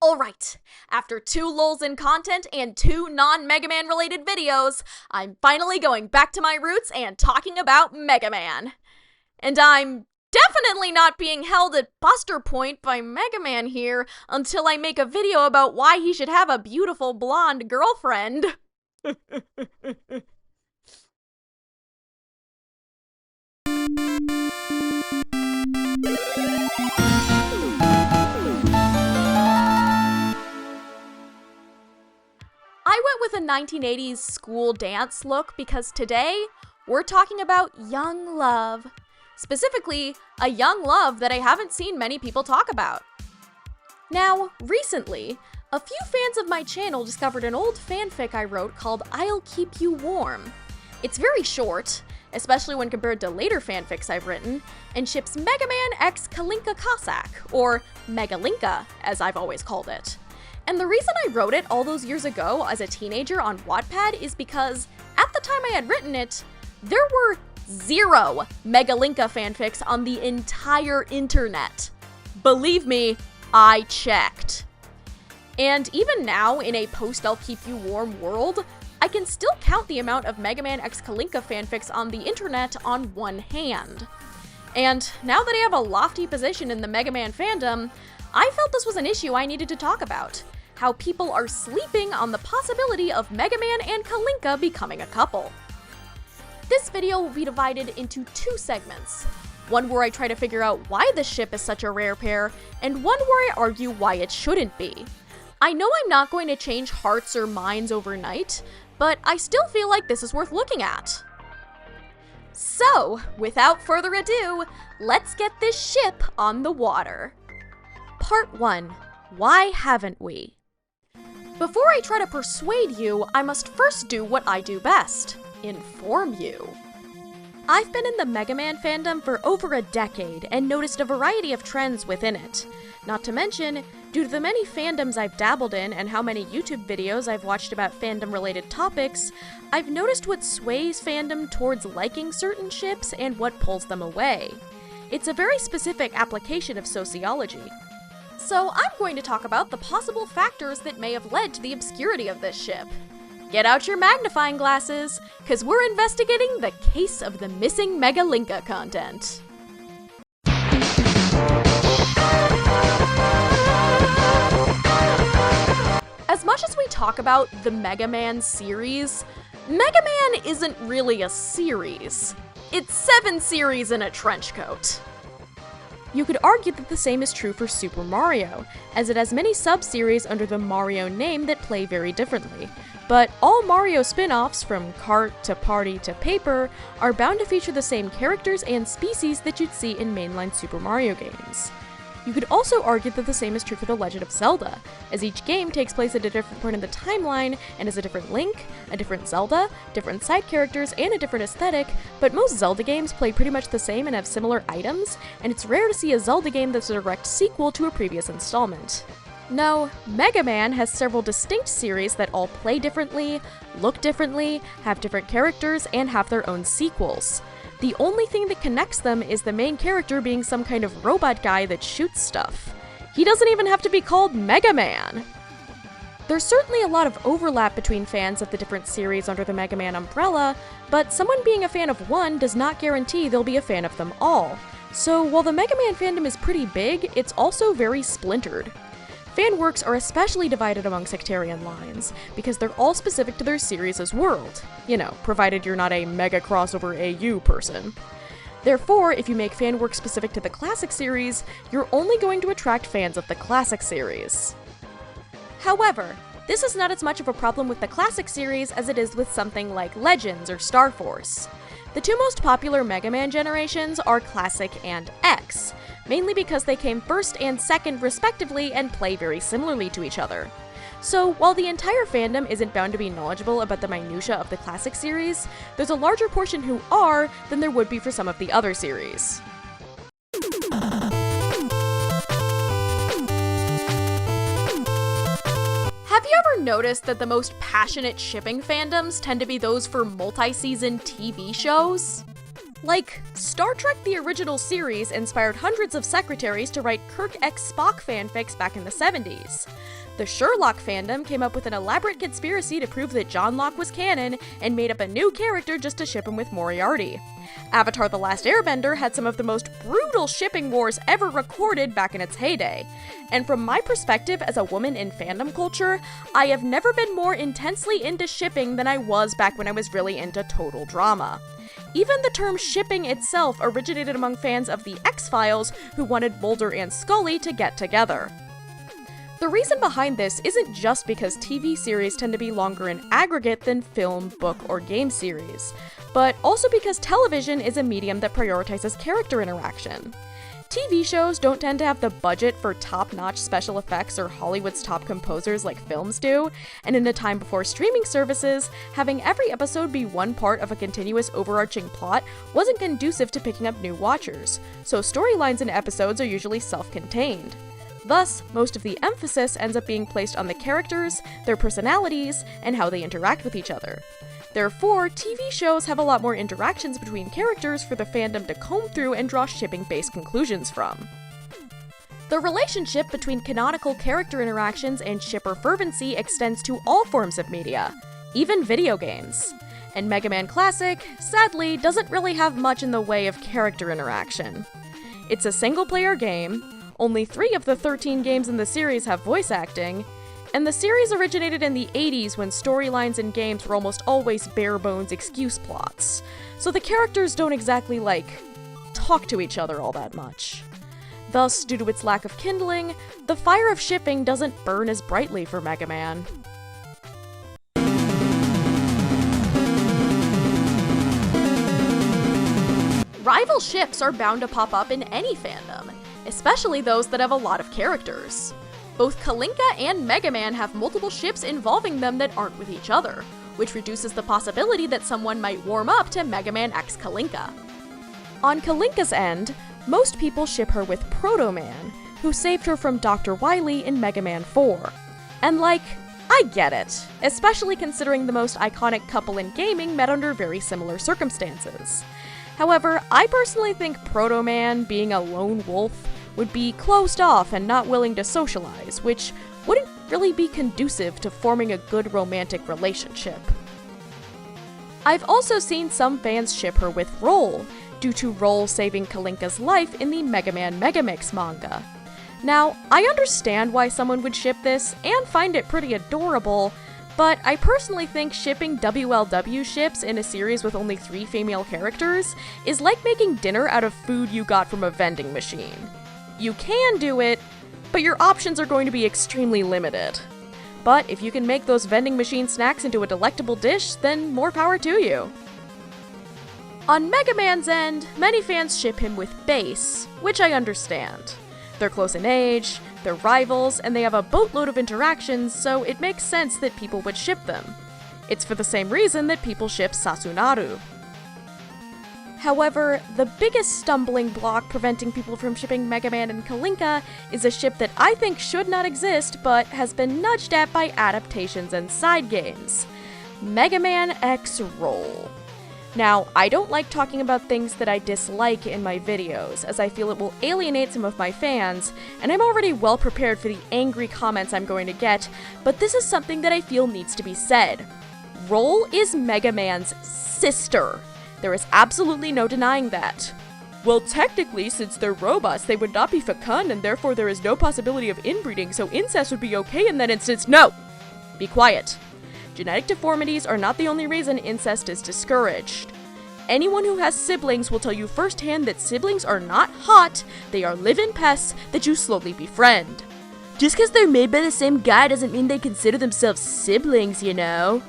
Alright, after 2 lulls in content and 2 non-Mega Man related videos, I'm finally going back to my roots and talking about Mega Man. And I'm definitely not being held at buster point by Mega Man here until I make a video about why he should have a beautiful blonde girlfriend. I went with a 1980s school dance look because today we're talking about young love. Specifically, a young love that I haven't seen many people talk about. Now, recently, a few fans of my channel discovered an old fanfic I wrote called I'll Keep You Warm. It's very short, especially when compared to later fanfics I've written, and ships Mega Man x Kalinka Cossack, or Megalinka, as I've always called it. And the reason I wrote it all those years ago as a teenager on Wattpad is because, at the time I had written it, there were 0 Megalinka fanfics on the entire internet. Believe me, I checked. And even now, in a post-I'll Keep You Warm world, I can still count the amount of Mega Man x Kalinka fanfics on the internet on one hand. And now that I have a lofty position in the Mega Man fandom, I felt this was an issue I needed to talk about. How people are sleeping on the possibility of Mega Man and Kalinka becoming a couple. This video will be divided into 2 segments. One where I try to figure out why this ship is such a rare pair, and one where I argue why it shouldn't be. I know I'm not going to change hearts or minds overnight, but I still feel like this is worth looking at. So, without further ado, let's get this ship on the water. Part 1. Why haven't we? Before I try to persuade you, I must first do what I do best. Inform you. I've been in the Mega Man fandom for over a decade and noticed a variety of trends within it. Not to mention, due to the many fandoms I've dabbled in and how many YouTube videos I've watched about fandom-related topics, I've noticed what sways fandom towards liking certain ships and what pulls them away. It's a very specific application of sociology. So I'm going to talk about the possible factors that may have led to the obscurity of this ship. Get out your magnifying glasses, cause we're investigating the case of the missing Megalinka content. As much as we talk about the Mega Man series, Mega Man isn't really a series. It's 7 series in a trench coat. You could argue that the same is true for Super Mario, as it has many sub-series under the Mario name that play very differently. But all Mario spin-offs, from Kart to Party to Paper, are bound to feature the same characters and species that you'd see in mainline Super Mario games. You could also argue that the same is true for The Legend of Zelda, as each game takes place at a different point in the timeline and has a different Link, a different Zelda, different side characters, and a different aesthetic, but most Zelda games play pretty much the same and have similar items, and it's rare to see a Zelda game that's a direct sequel to a previous installment. No, Mega Man has several distinct series that all play differently, look differently, have different characters, and have their own sequels. The only thing that connects them is the main character being some kind of robot guy that shoots stuff. He doesn't even have to be called Mega Man! There's certainly a lot of overlap between fans of the different series under the Mega Man umbrella, but someone being a fan of one does not guarantee they'll be a fan of them all. So while the Mega Man fandom is pretty big, it's also very splintered. Fan works are especially divided among sectarian lines, because they're all specific to their series' world. You know, provided you're not a mega crossover AU person. Therefore, if you make fan work specific to the classic series, you're only going to attract fans of the classic series. However, this is not as much of a problem with the classic series as it is with something like Legends or Star Force. The 2 most popular Mega Man generations are Classic and X, mainly because they came first and second respectively and play very similarly to each other. So while the entire fandom isn't bound to be knowledgeable about the minutiae of the classic series, there's a larger portion who are than there would be for some of the other series. Have you ever noticed that the most passionate shipping fandoms tend to be those for multi-season TV shows? Like, Star Trek the original series inspired hundreds of secretaries to write Kirk x Spock fanfics back in the 70s. The Sherlock fandom came up with an elaborate conspiracy to prove that John Locke was canon and made up a new character just to ship him with Moriarty. Avatar: The Last Airbender had some of the most brutal shipping wars ever recorded back in its heyday. And from my perspective as a woman in fandom culture, I have never been more intensely into shipping than I was back when I was really into total drama. Even the term shipping itself originated among fans of The X-Files who wanted Mulder and Scully to get together. The reason behind this isn't just because TV series tend to be longer in aggregate than film, book, or game series, but also because television is a medium that prioritizes character interaction. TV shows don't tend to have the budget for top-notch special effects or Hollywood's top composers like films do, and in a time before streaming services, having every episode be one part of a continuous overarching plot wasn't conducive to picking up new watchers, so storylines in episodes are usually self-contained. Thus, most of the emphasis ends up being placed on the characters, their personalities, and how they interact with each other. Therefore, TV shows have a lot more interactions between characters for the fandom to comb through and draw shipping-based conclusions from. The relationship between canonical character interactions and shipper fervency extends to all forms of media, even video games. And Mega Man Classic, sadly, doesn't really have much in the way of character interaction. It's a single-player game, only 3 of the 13 games in the series have voice acting, and the series originated in the 80s when storylines in games were almost always bare-bones excuse plots, so the characters don't exactly, talk to each other all that much. Thus, due to its lack of kindling, the fire of shipping doesn't burn as brightly for Mega Man. Rival ships are bound to pop up in any fandom, especially those that have a lot of characters. Both Kalinka and Mega Man have multiple ships involving them that aren't with each other, which reduces the possibility that someone might warm up to Mega Man x Kalinka. On Kalinka's end, most people ship her with Proto Man, who saved her from Dr. Wily in Mega Man 4. And I get it, especially considering the most iconic couple in gaming met under very similar circumstances. However, I personally think Proto Man, being a lone wolf, would be closed off and not willing to socialize, which wouldn't really be conducive to forming a good romantic relationship. I've also seen some fans ship her with Roll, due to Roll saving Kalinka's life in the Mega Man Megamix manga. Now, I understand why someone would ship this, and find it pretty adorable, but I personally think shipping WLW ships in a series with only 3 female characters is like making dinner out of food you got from a vending machine. You can do it, but your options are going to be extremely limited. But if you can make those vending machine snacks into a delectable dish, then more power to you. On Mega Man's end, many fans ship him with Bass, which I understand. They're close in age, they're rivals, and they have a boatload of interactions, so it makes sense that people would ship them. It's for the same reason that people ship Sasunaru. However, the biggest stumbling block preventing people from shipping Mega Man and Kalinka is a ship that I think should not exist, but has been nudged at by adaptations and side games. Mega Man x Roll. Now, I don't like talking about things that I dislike in my videos, as I feel it will alienate some of my fans, and I'm already well prepared for the angry comments I'm going to get, but this is something that I feel needs to be said. Roll is Mega Man's sister. There is absolutely no denying that. Well, technically, since they're robots, they would not be fecund, and therefore there is no possibility of inbreeding, so incest would be okay in that instance. No! Be quiet. Genetic deformities are not the only reason incest is discouraged. Anyone who has siblings will tell you firsthand that siblings are not hot, they are live-in pests that you slowly befriend. Just because they're made by the same guy doesn't mean they consider themselves siblings, you know?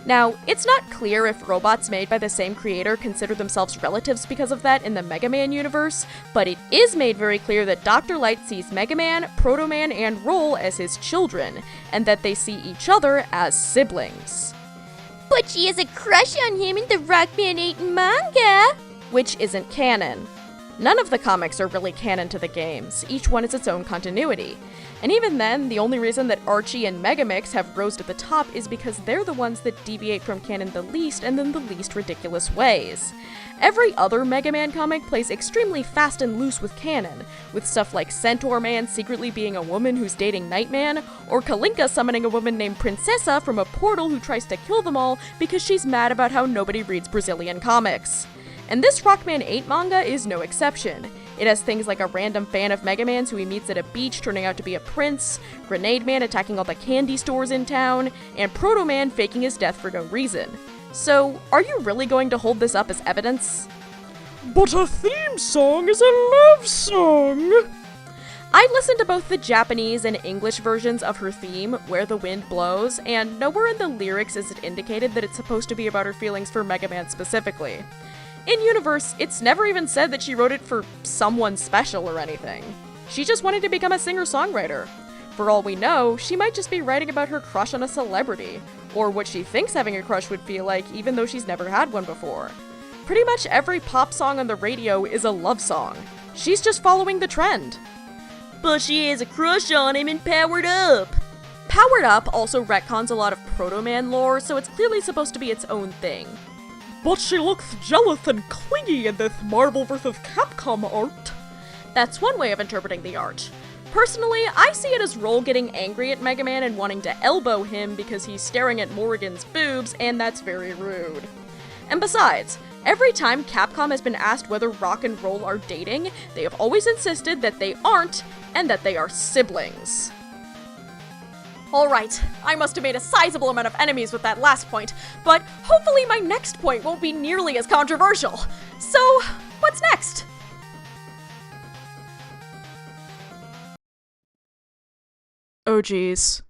Now, it's not clear if robots made by the same creator consider themselves relatives because of that in the Mega Man universe, but it is made very clear that Dr. Light sees Mega Man, Proto Man, and Roll as his children, and that they see each other as siblings. But she has a crush on him in the Rockman 8 manga! Which isn't canon. None of the comics are really canon to the games, each one is its own continuity. And even then, the only reason that Archie and Megamix have rose to the top is because they're the ones that deviate from canon the least and in the least ridiculous ways. Every other Mega Man comic plays extremely fast and loose with canon, with stuff like Centaur Man secretly being a woman who's dating Nightman, or Kalinka summoning a woman named Princesa from a portal who tries to kill them all because she's mad about how nobody reads Brazilian comics. And this Rockman 8 manga is no exception. It has things like a random fan of Mega Man's who he meets at a beach turning out to be a prince, Grenade Man attacking all the candy stores in town, and Proto Man faking his death for no reason. So, are you really going to hold this up as evidence? But a theme song is a love song! I listened to both the Japanese and English versions of her theme, Where the Wind Blows, and nowhere in the lyrics is it indicated that it's supposed to be about her feelings for Mega Man specifically. In universe, it's never even said that she wrote it for someone special or anything. She just wanted to become a singer-songwriter. For all we know, she might just be writing about her crush on a celebrity, or what she thinks having a crush would feel like even though she's never had one before. Pretty much every pop song on the radio is a love song. She's just following the trend. But she has a crush on him in Powered Up! Powered Up also retcons a lot of Proto Man lore, so it's clearly supposed to be its own thing. But she looks jealous and clingy in this Marvel vs. Capcom art. That's one way of interpreting the art. Personally, I see it as Roll getting angry at Mega Man and wanting to elbow him because he's staring at Morrigan's boobs, and that's very rude. And besides, every time Capcom has been asked whether Rock and Roll are dating, they have always insisted that they aren't, and that they are siblings. Alright, I must have made a sizable amount of enemies with that last point, but hopefully my next point won't be nearly as controversial. So, what's next? Oh geez.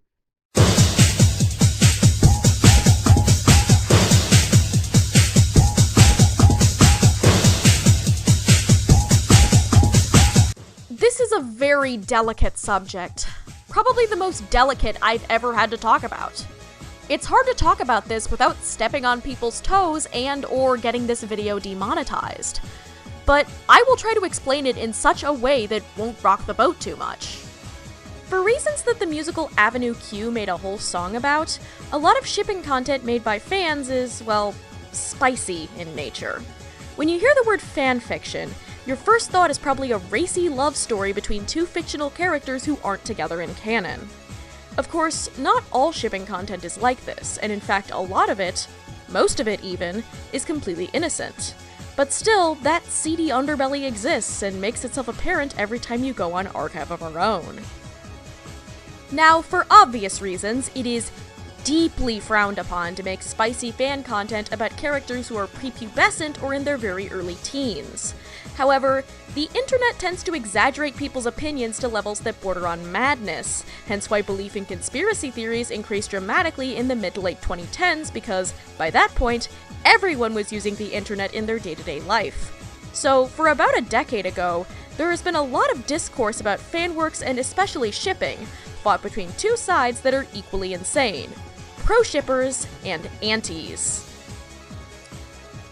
This is a very delicate subject. Probably the most delicate I've ever had to talk about. It's hard to talk about this without stepping on people's toes and or getting this video demonetized. But I will try to explain it in such a way that won't rock the boat too much. For reasons that the musical Avenue Q made a whole song about, a lot of shipping content made by fans is, well, spicy in nature. When you hear the word fanfiction, your first thought is probably a racy love story between two fictional characters who aren't together in canon. Of course, not all shipping content is like this, and in fact a lot of it, most of it even, is completely innocent. But still, that seedy underbelly exists and makes itself apparent every time you go on Archive of Our Own. Now, for obvious reasons, it is deeply frowned upon to make spicy fan content about characters who are prepubescent or in their very early teens. However, the internet tends to exaggerate people's opinions to levels that border on madness, hence why belief in conspiracy theories increased dramatically in the mid to late 2010s because, by that point, everyone was using the internet in their day-to-day life. So, for about a decade ago, there has been a lot of discourse about fanworks and especially shipping, fought between two sides that are equally insane: pro-shippers and antis.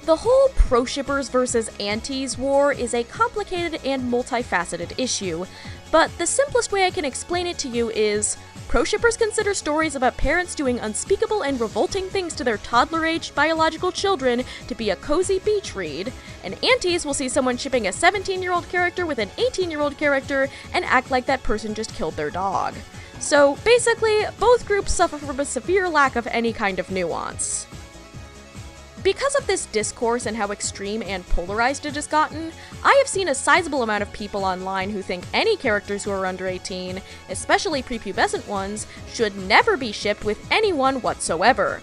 The whole pro-shippers versus antis war is a complicated and multifaceted issue, but the simplest way I can explain it to you is, pro-shippers consider stories about parents doing unspeakable and revolting things to their toddler-aged biological children to be a cozy beach read, and antis will see someone shipping a 17-year-old character with an 18-year-old character and act like that person just killed their dog. So basically, both groups suffer from a severe lack of any kind of nuance. Because of this discourse and how extreme and polarized it has gotten, I have seen a sizable amount of people online who think any characters who are under 18, especially prepubescent ones, should never be shipped with anyone whatsoever.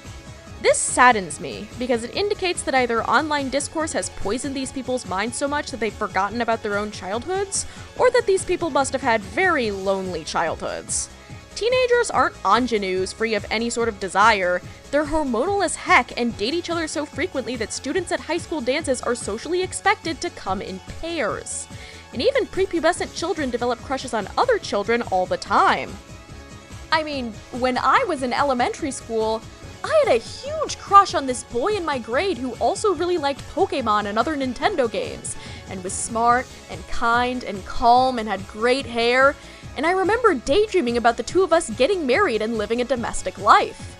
This saddens me, because it indicates that either online discourse has poisoned these people's minds so much that they've forgotten about their own childhoods, or that these people must have had very lonely childhoods. Teenagers aren't ingenues free of any sort of desire. They're hormonal as heck and date each other so frequently that students at high school dances are socially expected to come in pairs. And even prepubescent children develop crushes on other children all the time. I mean, when I was in elementary school, I had a huge crush on this boy in my grade who also really liked Pokemon and other Nintendo games. and was smart and kind and calm and had great hair, and I remember daydreaming about the two of us getting married and living a domestic life.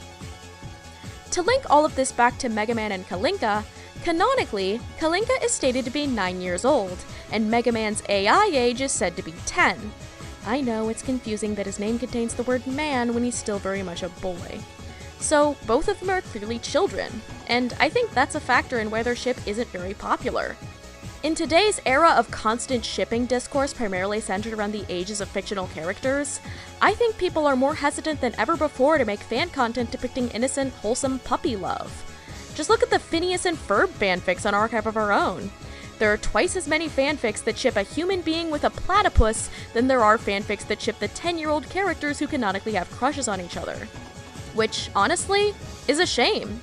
To link all of this back to Mega Man and Kalinka, canonically, Kalinka is stated to be 9 years old, and Mega Man's AI age is said to be 10. I know it's confusing that his name contains the word man when he's still very much a boy. So, both of them are clearly children, and I think that's a factor in why their ship isn't very popular. In today's era of constant shipping discourse primarily centered around the ages of fictional characters, I think people are more hesitant than ever before to make fan content depicting innocent, wholesome puppy love. Just look at the Phineas and Ferb fanfics on Archive of Our Own. There are twice as many fanfics that ship a human being with a platypus than there are fanfics that ship the 10-year-old characters who canonically have crushes on each other. Which, honestly, is a shame.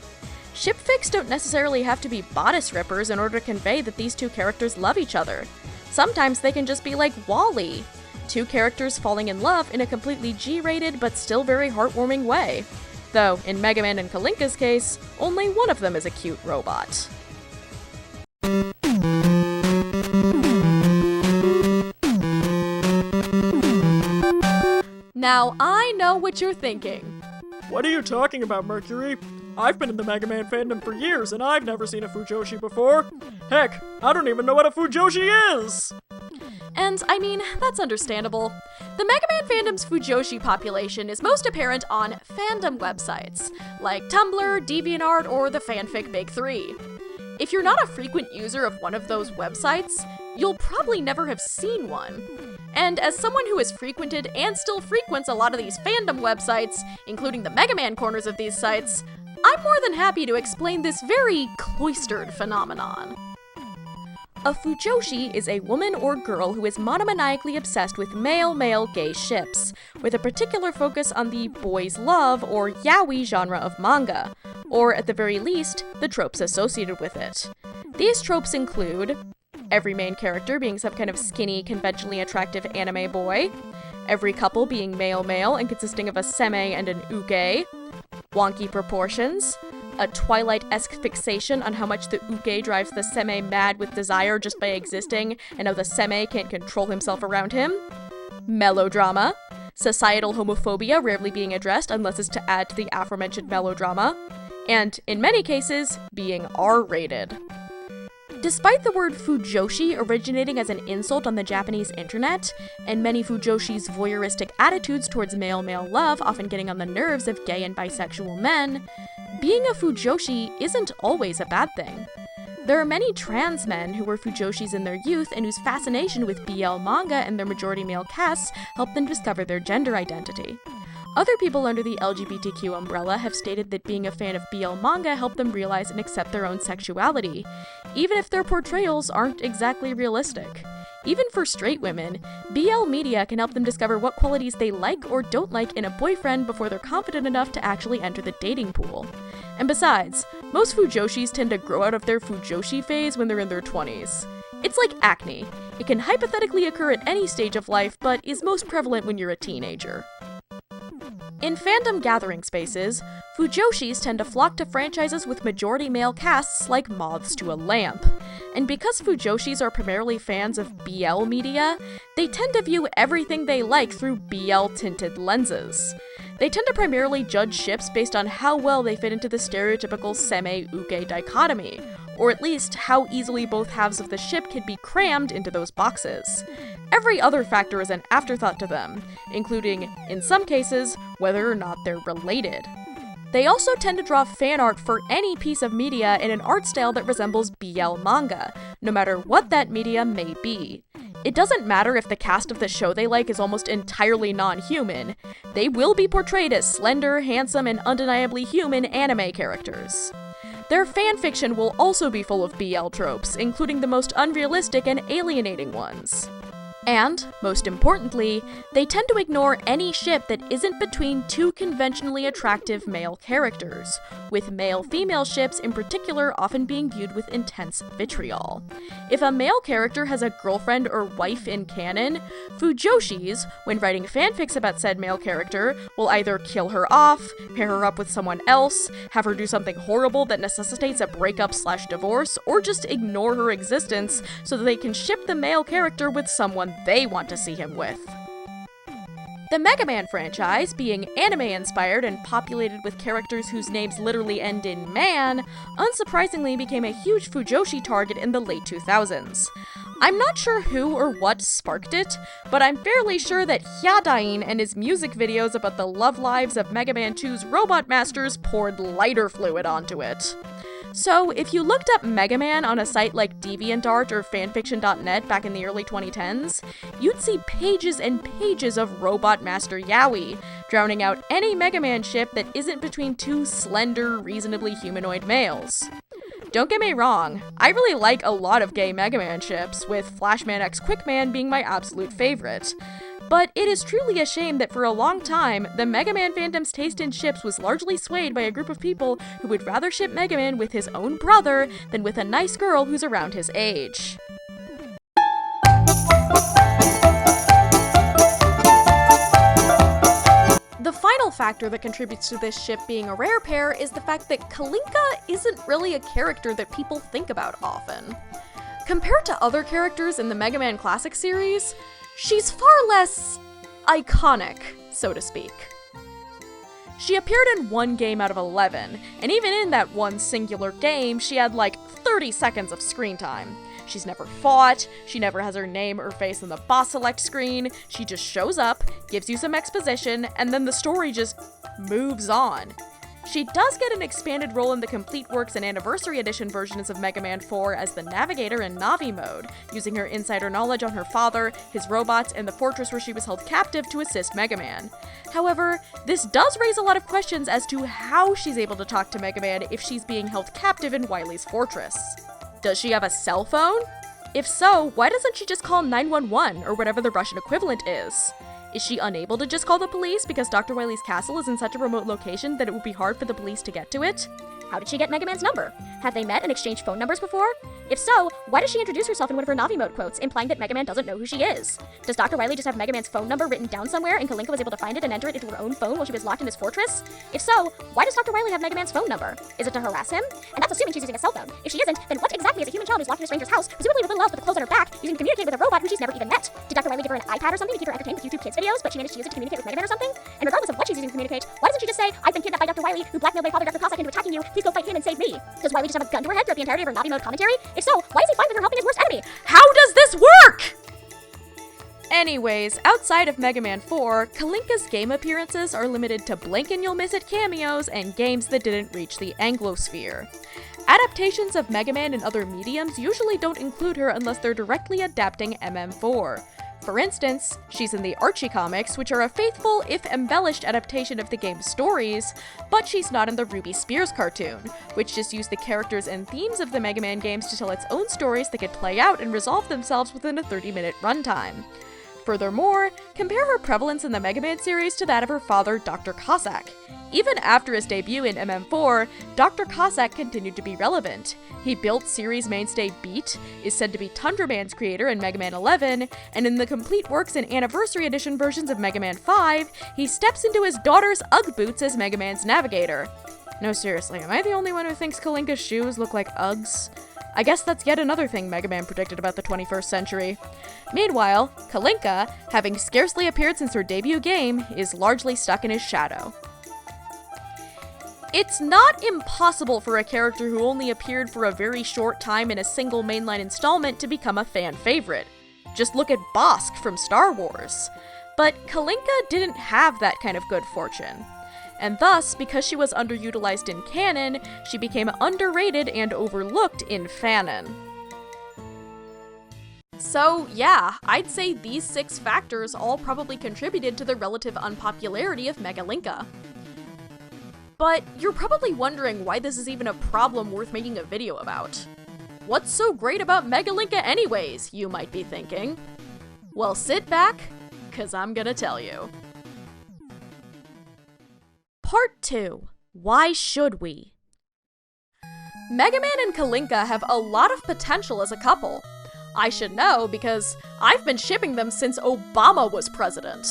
Shipfics don't necessarily have to be bodice rippers in order to convey that these two characters love each other. Sometimes they can just be like Wally, two characters falling in love in a completely G-rated but still very heartwarming way. Though, in Mega Man and Kalinka's case, only one of them is a cute robot. Now, I know what you're thinking. What are you talking about, Mercury? I've been in the Mega Man fandom for years, and I've never seen a Fujoshi before. Heck, I don't even know what a Fujoshi is! And, I mean, that's understandable. The Mega Man fandom's Fujoshi population is most apparent on fandom websites, like Tumblr, DeviantArt, or the fanfic Big Three. If you're not a frequent user of one of those websites, you'll probably never have seen one. And as someone who has frequented and still frequents a lot of these fandom websites, including the Mega Man corners of these sites, I'm more than happy to explain this very cloistered phenomenon. A Fujoshi is a woman or girl who is monomaniacally obsessed with male-male gay ships, with a particular focus on the boys love or yaoi genre of manga, or at the very least, the tropes associated with it. These tropes include every main character being some kind of skinny, conventionally attractive anime boy, every couple being male-male and consisting of a seme and an uke, wonky proportions, a Twilight-esque fixation on how much the uke drives the seme mad with desire just by existing, and how the seme can't control himself around him, melodrama, societal homophobia rarely being addressed unless it's to add to the aforementioned melodrama, and, in many cases, being R-rated. Despite the word Fujoshi originating as an insult on the Japanese internet, and many Fujoshi's voyeuristic attitudes towards male-male love often getting on the nerves of gay and bisexual men, being a Fujoshi isn't always a bad thing. There are many trans men who were Fujoshis in their youth and whose fascination with BL manga and their majority male casts helped them discover their gender identity. Other people under the LGBTQ umbrella have stated that being a fan of BL manga helped them realize and accept their own sexuality, even if their portrayals aren't exactly realistic. Even for straight women, BL media can help them discover what qualities they like or don't like in a boyfriend before they're confident enough to actually enter the dating pool. And besides, most Fujoshis tend to grow out of their Fujoshi phase when they're in their 20s. It's like acne. It can hypothetically occur at any stage of life, but is most prevalent when you're a teenager. In fandom gathering spaces, Fujoshis tend to flock to franchises with majority male casts like moths to a lamp. And because Fujoshis are primarily fans of BL media, they tend to view everything they like through BL-tinted lenses. They tend to primarily judge ships based on how well they fit into the stereotypical seme-uke dichotomy, or at least how easily both halves of the ship can be crammed into those boxes. Every other factor is an afterthought to them, including, in some cases, whether or not they're related. They also tend to draw fan art for any piece of media in an art style that resembles BL manga, no matter what that media may be. It doesn't matter if the cast of the show they like is almost entirely non-human. They will be portrayed as slender, handsome, and undeniably human anime characters. Their fanfiction will also be full of BL tropes, including the most unrealistic and alienating ones. And, most importantly, they tend to ignore any ship that isn't between two conventionally attractive male characters, with male-female ships in particular often being viewed with intense vitriol. If a male character has a girlfriend or wife in canon, fujoshis, when writing fanfics about said male character, will either kill her off, pair her up with someone else, have her do something horrible that necessitates a breakup/divorce, or just ignore her existence so that they can ship the male character with someone they want to see him with. The Mega Man franchise, being anime-inspired and populated with characters whose names literally end in man, unsurprisingly became a huge fujoshi target in the late 2000s. I'm not sure who or what sparked it, but I'm fairly sure that Hyadain and his music videos about the love lives of Mega Man 2's Robot Masters poured lighter fluid onto it. So, if you looked up Mega Man on a site like DeviantArt or fanfiction.net back in the early 2010s, you'd see pages and pages of Robot Master Yaoi, drowning out any Mega Man ship that isn't between two slender, reasonably humanoid males. Don't get me wrong, I really like a lot of gay Mega Man ships, with Flashman X Quickman being my absolute favorite. But it is truly a shame that for a long time, the Mega Man fandom's taste in ships was largely swayed by a group of people who would rather ship Mega Man with his own brother than with a nice girl who's around his age. The final factor that contributes to this ship being a rare pair is the fact that Kalinka isn't really a character that people think about often. Compared to other characters in the Mega Man Classic series, she's far less iconic, so to speak. She appeared in one game out of 11, and even in that one singular game, she had like 30 seconds of screen time. She's never fought, she never has her name or face on the boss select screen, she just shows up, gives you some exposition, and then the story just moves on. She does get an expanded role in the Complete Works and Anniversary Edition versions of Mega Man 4 as the Navigator in Navi mode, using her insider knowledge on her father, his robots, and the fortress where she was held captive to assist Mega Man. However, this does raise a lot of questions as to how she's able to talk to Mega Man if she's being held captive in Wily's fortress. Does she have a cell phone? If so, why doesn't she just call 911 or whatever the Russian equivalent is? Is she unable to just call the police because Dr. Wily's castle is in such a remote location that it would be hard for the police to get to it? How did she get Mega Man's number? Have they met and exchanged phone numbers before? If so, why does she introduce herself in one of her Navi mode quotes, implying that Mega Man doesn't know who she is? Does Dr. Wily just have Mega Man's phone number written down somewhere and Kalinka was able to find it and enter it into her own phone while she was locked in his fortress? If so, why does Dr. Wily have Mega Man's phone number? Is it to harass him? And that's assuming she's using a cell phone. If she isn't, then what exactly is a human child who's locked in a stranger's house, presumably with little else but the clothes on her back, using to communicate with a robot who she's never even met? Did Dr. Wily give her an iPad or something to keep her entertained with YouTube Kids videos, but she managed to use it to communicate with Mega Man or something? And regardless of what she's using to communicate, why doesn't she just say, I've been kidnapped by Dr. Wily, who blackmailed my father Dr. Cossack into attacking you, please go fight him and save me? Does Wily just have a gun to her head throughout the entirety of her Navi mode commentary? If so, why is he fine with her helping his worst enemy? How does this work? Anyways, outside of Mega Man 4, Kalinka's game appearances are limited to blink and you'll miss it cameos and games that didn't reach the Anglosphere. Adaptations of Mega Man in other mediums usually don't include her unless they're directly adapting MM4. For instance, she's in the Archie comics, which are a faithful, if embellished, adaptation of the game's stories, but she's not in the Ruby Spears cartoon, which just used the characters and themes of the Mega Man games to tell its own stories that could play out and resolve themselves within a 30-minute runtime. Furthermore, compare her prevalence in the Mega Man series to that of her father, Dr. Cossack. Even after his debut in MM4, Dr. Cossack continued to be relevant. He built series mainstay Beat, is said to be Tundra Man's creator in Mega Man 11, and in the Complete Works and Anniversary Edition versions of Mega Man 5, he steps into his daughter's Ugg boots as Mega Man's navigator. No, seriously, am I the only one who thinks Kalinka's shoes look like Uggs? I guess that's yet another thing Mega Man predicted about the 21st century. Meanwhile, Kalinka, having scarcely appeared since her debut game, is largely stuck in his shadow. It's not impossible for a character who only appeared for a very short time in a single mainline installment to become a fan favorite. Just look at Bosk from Star Wars. But Kalinka didn't have that kind of good fortune. And thus, because she was underutilized in canon, she became underrated and overlooked in fanon. So yeah, I'd say these 6 factors all probably contributed to the relative unpopularity of Megalinka. But you're probably wondering why this is even a problem worth making a video about. What's so great about Megalinka anyways, you might be thinking? Well, sit back, 'cause I'm gonna tell you. Part 2. Why should we? Mega Man and Kalinka have a lot of potential as a couple. I should know because I've been shipping them since Obama was president.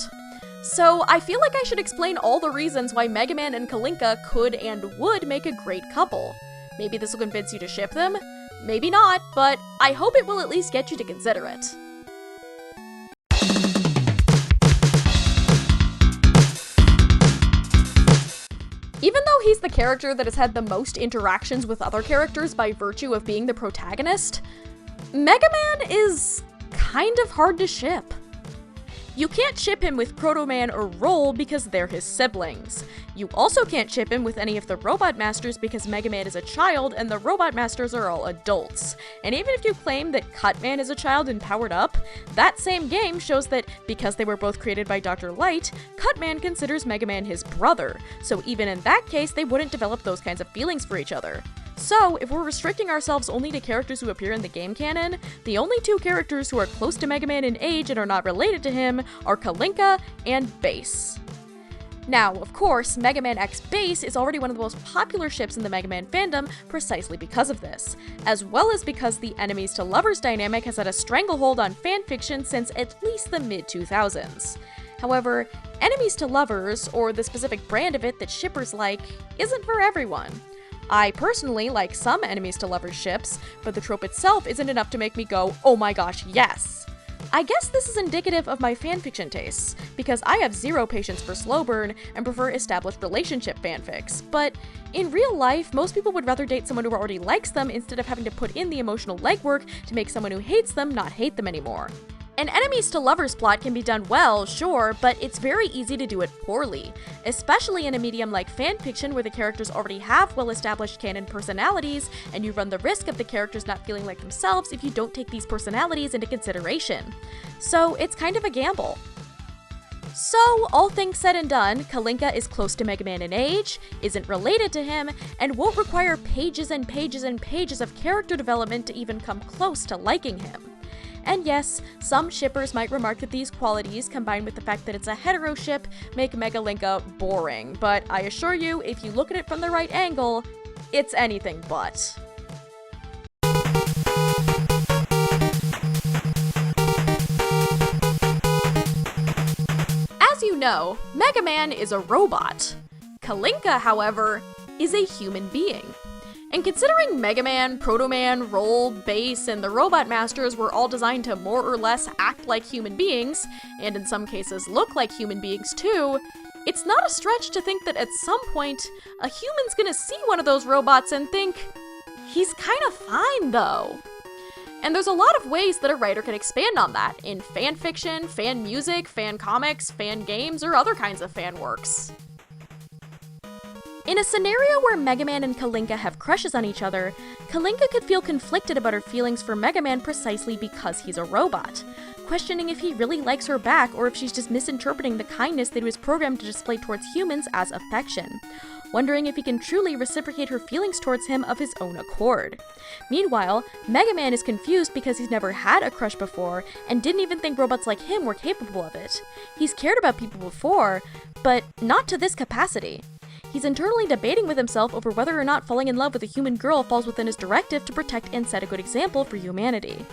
So I feel like I should explain all the reasons why Mega Man and Kalinka could and would make a great couple. Maybe this will convince you to ship them, maybe not, but I hope it will at least get you to consider it. Even though he's the character that has had the most interactions with other characters by virtue of being the protagonist, Mega Man is kind of hard to ship. You can't ship him with Proto Man or Roll because they're his siblings. You also can't ship him with any of the Robot Masters because Mega Man is a child and the Robot Masters are all adults. And even if you claim that Cutman is a child and powered up, that same game shows that because they were both created by Dr. Light, Cutman considers Mega Man his brother. So even in that case, they wouldn't develop those kinds of feelings for each other. So, if we're restricting ourselves only to characters who appear in the game canon, the only two characters who are close to Mega Man in age and are not related to him are Kalinka and Bass. Now, of course, Mega Man X Bass is already one of the most popular ships in the Mega Man fandom precisely because of this, as well as because the enemies to lovers dynamic has had a stranglehold on fanfiction since at least the mid-2000s. However, enemies to lovers, or the specific brand of it that shippers like, isn't for everyone. I personally like some enemies to lovers ships, but the trope itself isn't enough to make me go, oh my gosh, yes! I guess this is indicative of my fanfiction tastes, because I have zero patience for slow burn and prefer established relationship fanfics, but in real life, most people would rather date someone who already likes them instead of having to put in the emotional legwork to make someone who hates them not hate them anymore. An enemies to lovers plot can be done well, sure, but it's very easy to do it poorly, especially in a medium like fanfiction where the characters already have well-established canon personalities, and you run the risk of the characters not feeling like themselves if you don't take these personalities into consideration. So it's kind of a gamble. So, all things said and done, Kalinka is close to Mega Man in age, isn't related to him, and won't require pages and pages and pages of character development to even come close to liking him. And yes, some shippers might remark that these qualities, combined with the fact that it's a hetero ship, make Megalinka boring, but I assure you, if you look at it from the right angle, it's anything but. As you know, Mega Man is a robot. Kalinka, however, is a human being. And considering Mega Man, Proto Man, Roll, Bass, and the Robot Masters were all designed to more or less act like human beings, and in some cases look like human beings too, it's not a stretch to think that at some point, a human's gonna see one of those robots and think, he's kinda fine though. And there's a lot of ways that a writer can expand on that, in fan fiction, fan music, fan comics, fan games, or other kinds of fan works. In a scenario where Mega Man and Kalinka have crushes on each other, Kalinka could feel conflicted about her feelings for Mega Man precisely because he's a robot, questioning if he really likes her back or if she's just misinterpreting the kindness that he was programmed to display towards humans as affection, wondering if he can truly reciprocate her feelings towards him of his own accord. Meanwhile, Mega Man is confused because he's never had a crush before and didn't even think robots like him were capable of it. He's cared about people before, but not to this capacity. He's internally debating with himself over whether or not falling in love with a human girl falls within his directive to protect and set a good example for humanity.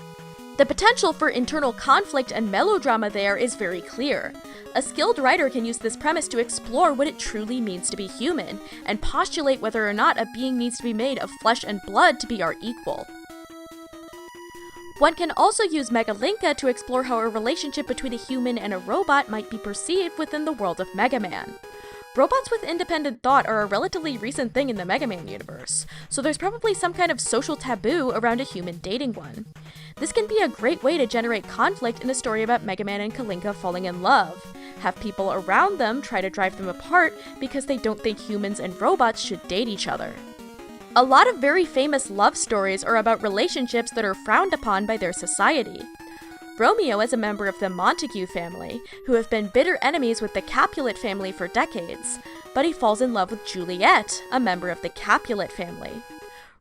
The potential for internal conflict and melodrama there is very clear. A skilled writer can use this premise to explore what it truly means to be human, and postulate whether or not a being needs to be made of flesh and blood to be our equal. One can also use Megalinka to explore how a relationship between a human and a robot might be perceived within the world of Mega Man. Robots with independent thought are a relatively recent thing in the Mega Man universe, so there's probably some kind of social taboo around a human dating one. This can be a great way to generate conflict in a story about Mega Man and Kalinka falling in love. Have people around them try to drive them apart because they don't think humans and robots should date each other. A lot of very famous love stories are about relationships that are frowned upon by their society. Romeo is a member of the Montague family, who have been bitter enemies with the Capulet family for decades, but he falls in love with Juliet, a member of the Capulet family.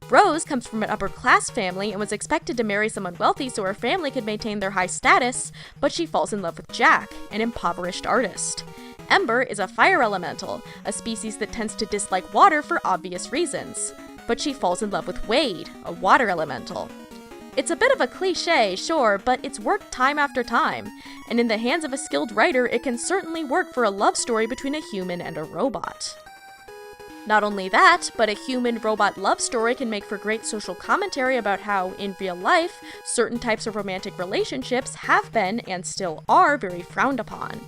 Rose comes from an upper-class family and was expected to marry someone wealthy so her family could maintain their high status, but she falls in love with Jack, an impoverished artist. Ember is a fire elemental, a species that tends to dislike water for obvious reasons, but she falls in love with Wade, a water elemental. It's a bit of a cliche, sure, but it's worked time after time, and in the hands of a skilled writer, it can certainly work for a love story between a human and a robot. Not only that, but a human-robot love story can make for great social commentary about how, in real life, certain types of romantic relationships have been, and still are, very frowned upon.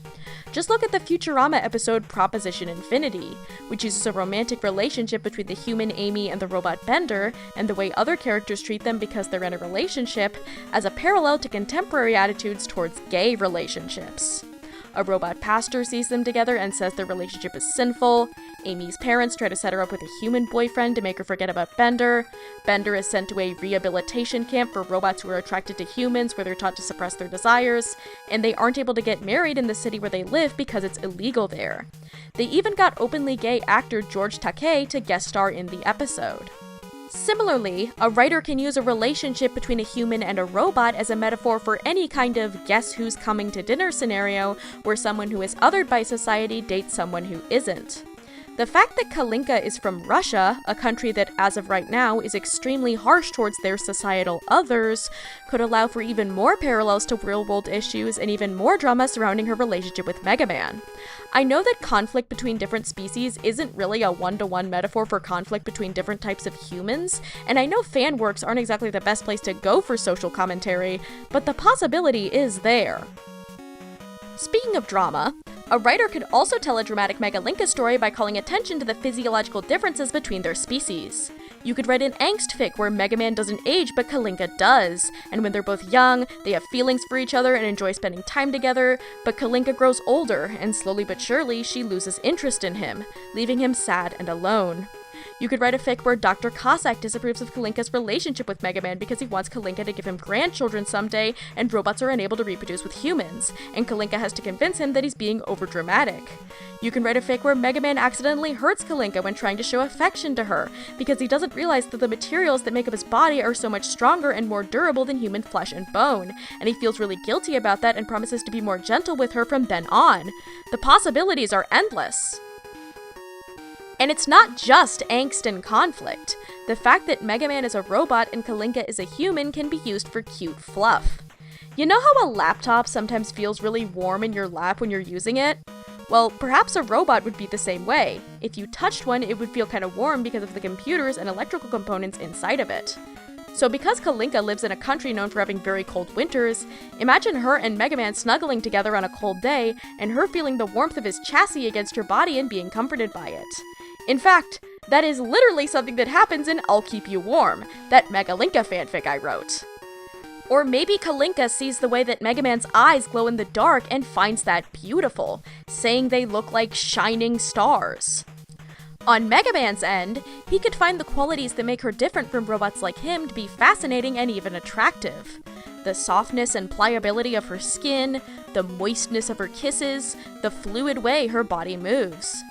Just look at the Futurama episode Proposition Infinity, which uses a romantic relationship between the human Amy and the robot Bender, and the way other characters treat them because they're in a relationship, as a parallel to contemporary attitudes towards gay relationships. A robot pastor sees them together and says their relationship is sinful. Amy's parents try to set her up with a human boyfriend to make her forget about Bender. Bender is sent to a rehabilitation camp for robots who are attracted to humans where they're taught to suppress their desires, and they aren't able to get married in the city where they live because it's illegal there. They even got openly gay actor George Takei to guest star in the episode. Similarly, a writer can use a relationship between a human and a robot as a metaphor for any kind of guess who's coming to dinner scenario where someone who is othered by society dates someone who isn't. The fact that Kalinka is from Russia, a country that, as of right now, is extremely harsh towards their societal others, could allow for even more parallels to real-world issues and even more drama surrounding her relationship with Mega Man. I know that conflict between different species isn't really a one-to-one metaphor for conflict between different types of humans, and I know fan works aren't exactly the best place to go for social commentary, but the possibility is there. Speaking of drama, a writer could also tell a dramatic Megalinka story by calling attention to the physiological differences between their species. You could write an angst fic where Mega Man doesn't age but Kalinka does, and when they're both young, they have feelings for each other and enjoy spending time together, but Kalinka grows older, and slowly but surely she loses interest in him, leaving him sad and alone. You could write a fic where Dr. Cossack disapproves of Kalinka's relationship with Mega Man because he wants Kalinka to give him grandchildren someday, and robots are unable to reproduce with humans, and Kalinka has to convince him that he's being overdramatic. You can write a fic where Mega Man accidentally hurts Kalinka when trying to show affection to her, because he doesn't realize that the materials that make up his body are so much stronger and more durable than human flesh and bone, and he feels really guilty about that and promises to be more gentle with her from then on. The possibilities are endless. And it's not just angst and conflict. The fact that Mega Man is a robot and Kalinka is a human can be used for cute fluff. You know how a laptop sometimes feels really warm in your lap when you're using it? Well, perhaps a robot would be the same way. If you touched one, it would feel kind of warm because of the computers and electrical components inside of it. So because Kalinka lives in a country known for having very cold winters, imagine her and Mega Man snuggling together on a cold day, and her feeling the warmth of his chassis against her body and being comforted by it. In fact, that is literally something that happens in I'll Keep You Warm, that Megalinka fanfic I wrote. Or maybe Kalinka sees the way that Mega Man's eyes glow in the dark and finds that beautiful, saying they look like shining stars. On Mega Man's end, he could find the qualities that make her different from robots like him to be fascinating and even attractive. The softness and pliability of her skin, the moistness of her kisses, the fluid way her body moves.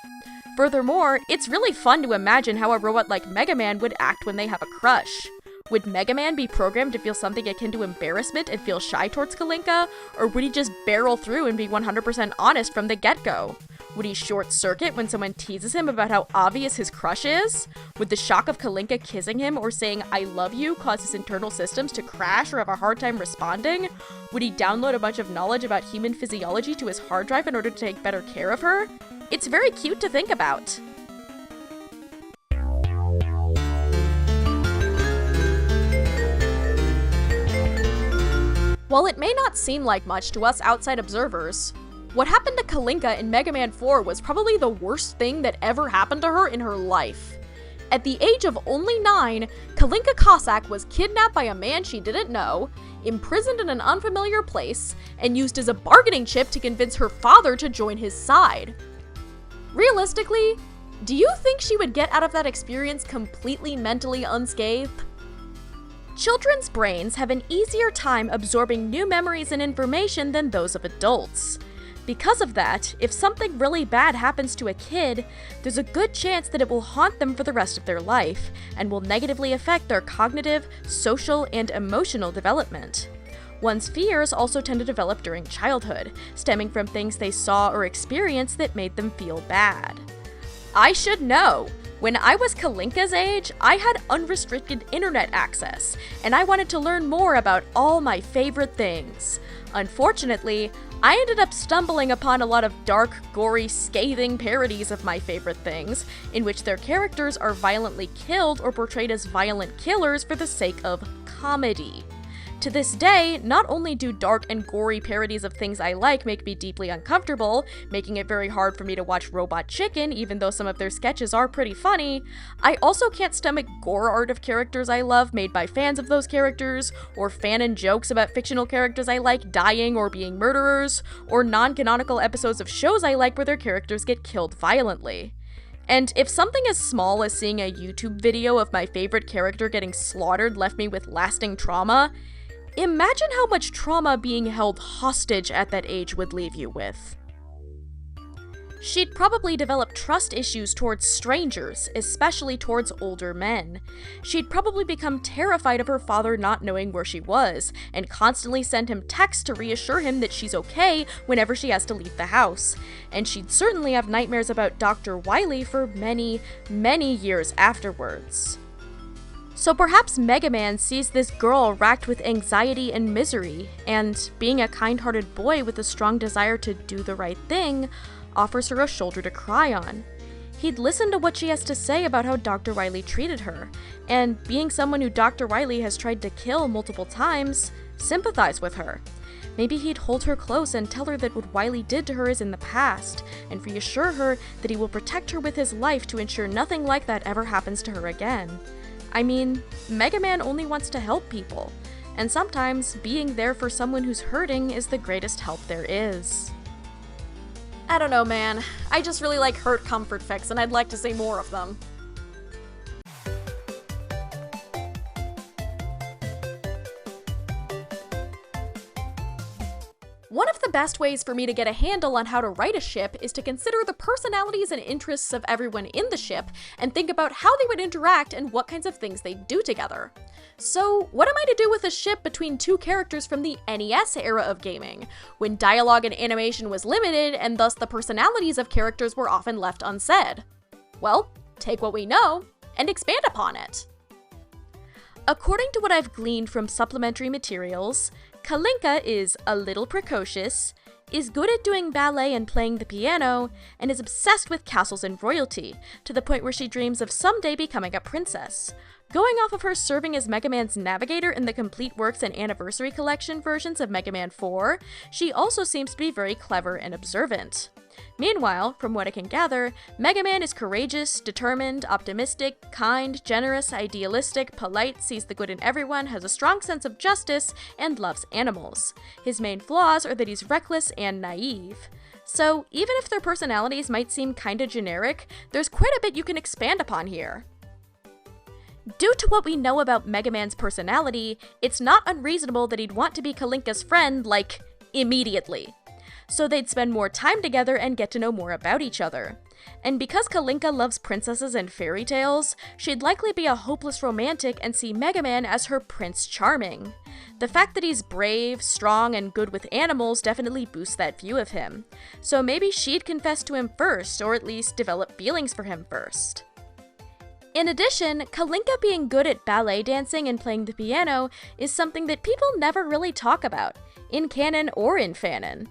Furthermore, it's really fun to imagine how a robot like Mega Man would act when they have a crush. Would Mega Man be programmed to feel something akin to embarrassment and feel shy towards Kalinka, or would he just barrel through and be 100% honest from the get-go? Would he short-circuit when someone teases him about how obvious his crush is? Would the shock of Kalinka kissing him or saying "I love you" cause his internal systems to crash or have a hard time responding? Would he download a bunch of knowledge about human physiology to his hard drive in order to take better care of her? It's very cute to think about. While it may not seem like much to us outside observers, what happened to Kalinka in Mega Man 4 was probably the worst thing that ever happened to her in her life. At the age of only 9, Kalinka Cossack was kidnapped by a man she didn't know, imprisoned in an unfamiliar place, and used as a bargaining chip to convince her father to join his side. Realistically, do you think she would get out of that experience completely mentally unscathed? Children's brains have an easier time absorbing new memories and information than those of adults. Because of that, if something really bad happens to a kid, there's a good chance that it will haunt them for the rest of their life, and will negatively affect their cognitive, social, and emotional development. One's fears also tend to develop during childhood, stemming from things they saw or experienced that made them feel bad. I should know! When I was Kalinka's age, I had unrestricted internet access, and I wanted to learn more about all my favorite things. Unfortunately, I ended up stumbling upon a lot of dark, gory, scathing parodies of my favorite things, in which their characters are violently killed or portrayed as violent killers for the sake of comedy. To this day, not only do dark and gory parodies of things I like make me deeply uncomfortable, making it very hard for me to watch Robot Chicken even though some of their sketches are pretty funny, I also can't stomach gore art of characters I love made by fans of those characters, or fanon jokes about fictional characters I like dying or being murderers, or non-canonical episodes of shows I like where their characters get killed violently. And if something as small as seeing a YouTube video of my favorite character getting slaughtered left me with lasting trauma, imagine how much trauma being held hostage at that age would leave you with. She'd probably develop trust issues towards strangers, especially towards older men. She'd probably become terrified of her father not knowing where she was, and constantly send him texts to reassure him that she's okay whenever she has to leave the house. And she'd certainly have nightmares about Dr. Wily for many, many years afterwards. So perhaps Mega Man sees this girl racked with anxiety and misery, and being a kind-hearted boy with a strong desire to do the right thing, offers her a shoulder to cry on. He'd listen to what she has to say about how Dr. Wily treated her, and being someone who Dr. Wily has tried to kill multiple times, sympathize with her. Maybe he'd hold her close and tell her that what Wily did to her is in the past, and reassure her that he will protect her with his life to ensure nothing like that ever happens to her again. I mean, Mega Man only wants to help people, and sometimes being there for someone who's hurting is the greatest help there is. I don't know, man. I just really like hurt comfort fics, and I'd like to see more of them. One of the best ways for me to get a handle on how to write a ship is to consider the personalities and interests of everyone in the ship and think about how they would interact and what kinds of things they'd do together. So, what am I to do with a ship between two characters from the NES era of gaming, when dialogue and animation was limited and thus the personalities of characters were often left unsaid? Well, take what we know and expand upon it. According to what I've gleaned from supplementary materials, Kalinka is a little precocious, is good at doing ballet and playing the piano, and is obsessed with castles and royalty, to the point where she dreams of someday becoming a princess. Going off of her serving as Mega Man's navigator in the Complete Works and Anniversary Collection versions of Mega Man 4, she also seems to be very clever and observant. Meanwhile, from what I can gather, Mega Man is courageous, determined, optimistic, kind, generous, idealistic, polite, sees the good in everyone, has a strong sense of justice, and loves animals. His main flaws are that he's reckless and naive. So, even if their personalities might seem kinda generic, there's quite a bit you can expand upon here. Due to what we know about Mega Man's personality, it's not unreasonable that he'd want to be Kalinka's friend, like, immediately. So they'd spend more time together and get to know more about each other. And because Kalinka loves princesses and fairy tales, she'd likely be a hopeless romantic and see Mega Man as her Prince Charming. The fact that he's brave, strong, and good with animals definitely boosts that view of him. So maybe she'd confess to him first, or at least develop feelings for him first. In addition, Kalinka being good at ballet dancing and playing the piano is something that people never really talk about, in canon or in fanon.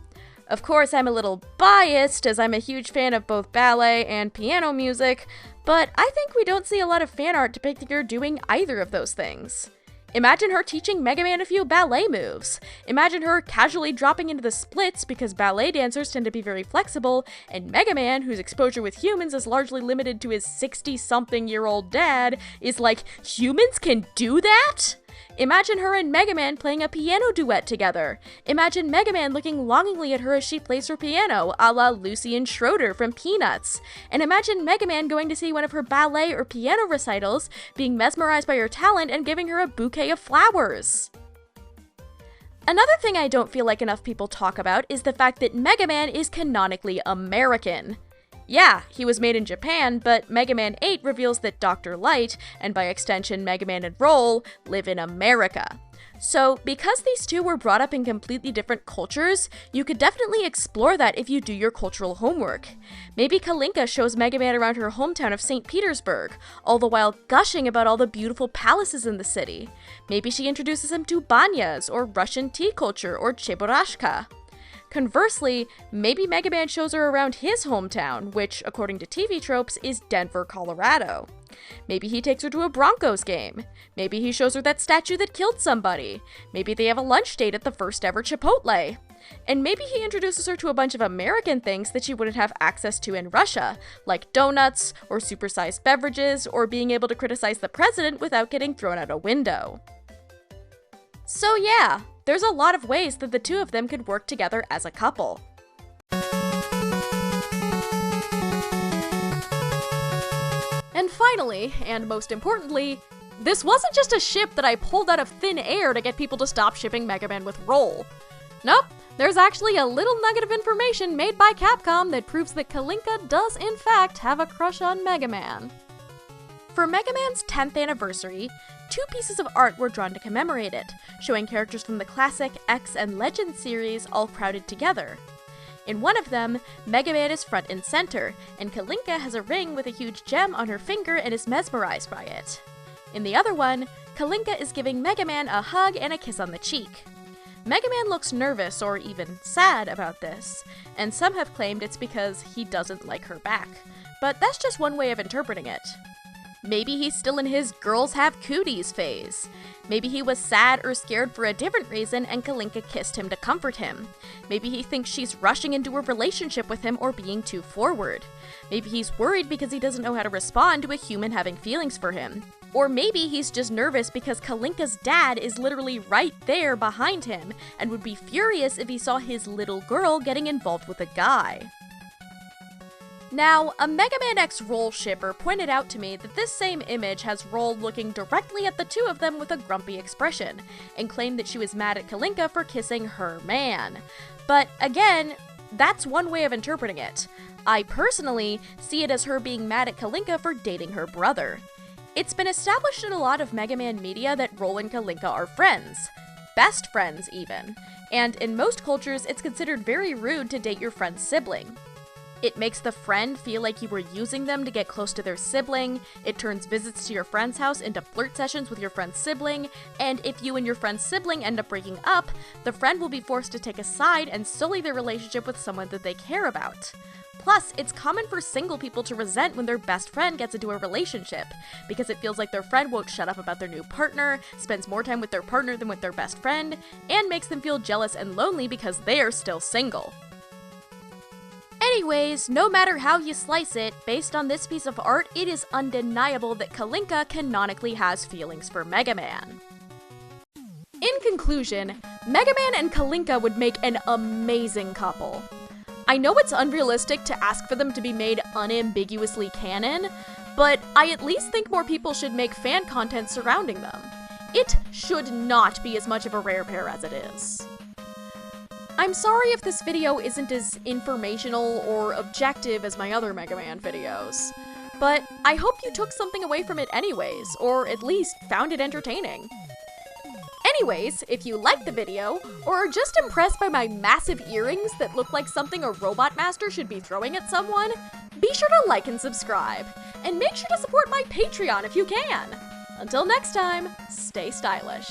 Of course, I'm a little biased, as I'm a huge fan of both ballet and piano music, but I think we don't see a lot of fan art depicting her doing either of those things. Imagine her teaching Mega Man a few ballet moves. Imagine her casually dropping into the splits because ballet dancers tend to be very flexible, and Mega Man, whose exposure with humans is largely limited to his 60-something-year-old dad, is like, humans can do that? Imagine her and Mega Man playing a piano duet together. Imagine Mega Man looking longingly at her as she plays her piano, a la Lucy and Schroeder from Peanuts. And imagine Mega Man going to see one of her ballet or piano recitals, being mesmerized by her talent and giving her a bouquet of flowers. Another thing I don't feel like enough people talk about is the fact that Mega Man is canonically American. Yeah, he was made in Japan, but Mega Man 8 reveals that Dr. Light, and by extension Mega Man and Roll, live in America. So, because these two were brought up in completely different cultures, you could definitely explore that if you do your cultural homework. Maybe Kalinka shows Mega Man around her hometown of St. Petersburg, all the while gushing about all the beautiful palaces in the city. Maybe she introduces him to banyas, or Russian tea culture, or cheburashka. Conversely, maybe Mega Man shows her around his hometown, which, according to TV tropes, is Denver, Colorado. Maybe he takes her to a Broncos game. Maybe he shows her that statue that killed somebody. Maybe they have a lunch date at the first ever Chipotle. And maybe he introduces her to a bunch of American things that she wouldn't have access to in Russia, like donuts, or supersized beverages, or being able to criticize the president without getting thrown out a window. So yeah, there's a lot of ways that the two of them could work together as a couple. And finally, and most importantly, this wasn't just a ship that I pulled out of thin air to get people to stop shipping Mega Man with Roll. Nope, there's actually a little nugget of information made by Capcom that proves that Kalinka does in fact have a crush on Mega Man. For Mega Man's 10th anniversary, 2 pieces of art were drawn to commemorate it, showing characters from the classic, X, and Legend series all crowded together. In one of them, Mega Man is front and center, and Kalinka has a ring with a huge gem on her finger and is mesmerized by it. In the other one, Kalinka is giving Mega Man a hug and a kiss on the cheek. Mega Man looks nervous or even sad about this, and some have claimed it's because he doesn't like her back, but that's just one way of interpreting it. Maybe he's still in his girls have cooties phase. Maybe he was sad or scared for a different reason and Kalinka kissed him to comfort him. Maybe he thinks she's rushing into a relationship with him or being too forward. Maybe he's worried because he doesn't know how to respond to a human having feelings for him. Or maybe he's just nervous because Kalinka's dad is literally right there behind him and would be furious if he saw his little girl getting involved with a guy. Now, a Mega Man X Roll shipper pointed out to me that this same image has Roll looking directly at the two of them with a grumpy expression, and claimed that she was mad at Kalinka for kissing her man. But again, that's one way of interpreting it. I personally see it as her being mad at Kalinka for dating her brother. It's been established in a lot of Mega Man media that Roll and Kalinka are friends. Best friends, even. And in most cultures, it's considered very rude to date your friend's sibling. It makes the friend feel like you were using them to get close to their sibling, it turns visits to your friend's house into flirt sessions with your friend's sibling, and if you and your friend's sibling end up breaking up, the friend will be forced to take a side and sully their relationship with someone that they care about. Plus, it's common for single people to resent when their best friend gets into a relationship, because it feels like their friend won't shut up about their new partner, spends more time with their partner than with their best friend, and makes them feel jealous and lonely because they're still single. Anyways, no matter how you slice it, based on this piece of art, it is undeniable that Kalinka canonically has feelings for Mega Man. In conclusion, Mega Man and Kalinka would make an amazing couple. I know it's unrealistic to ask for them to be made unambiguously canon, but I at least think more people should make fan content surrounding them. It should not be as much of a rare pair as it is. I'm sorry if this video isn't as informational or objective as my other Mega Man videos, but I hope you took something away from it anyways, or at least found it entertaining. Anyways, if you liked the video, or are just impressed by my massive earrings that look like something a robot master should be throwing at someone, be sure to like and subscribe, and make sure to support my Patreon if you can! Until next time, stay stylish.